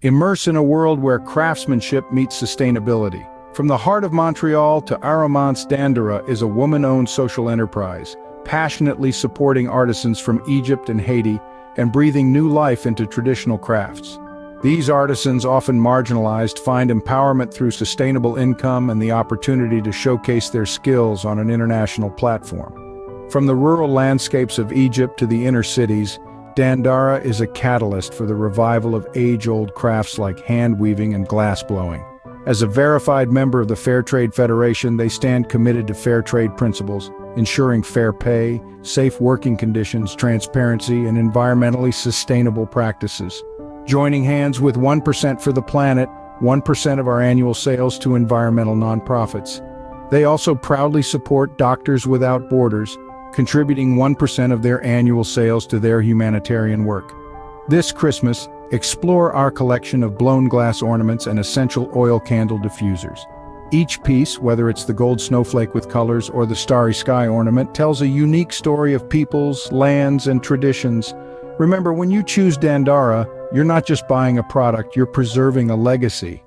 Immerse in a world where craftsmanship meets sustainability. From the heart of Montreal to Aromansse, Dandarah is a woman-owned social enterprise, passionately supporting artisans from Egypt and Haiti and breathing new life into traditional crafts. These artisans, often marginalized, find empowerment through sustainable income and the opportunity to showcase their skills on an international platform. From the rural landscapes of Egypt to the inner cities, Dandarah is a catalyst for the revival of age-old crafts like hand-weaving and glass-blowing. As a verified member of the Fair Trade Federation, they stand committed to fair trade principles, ensuring fair pay, safe working conditions, transparency, and environmentally sustainable practices. Joining hands with 1% for the planet, 1% of our annual sales to environmental nonprofits. They also proudly support Doctors Without Borders, contributing 1% of their annual sales to their humanitarian work. This Christmas, explore our collection of blown glass ornaments and essential oil candle diffusers. Each piece, whether it's the gold snowflake with colors or the starry sky ornament, tells a unique story of peoples, lands, and traditions. Remember, when you choose Dandarah, you're not just buying a product, you're preserving a legacy.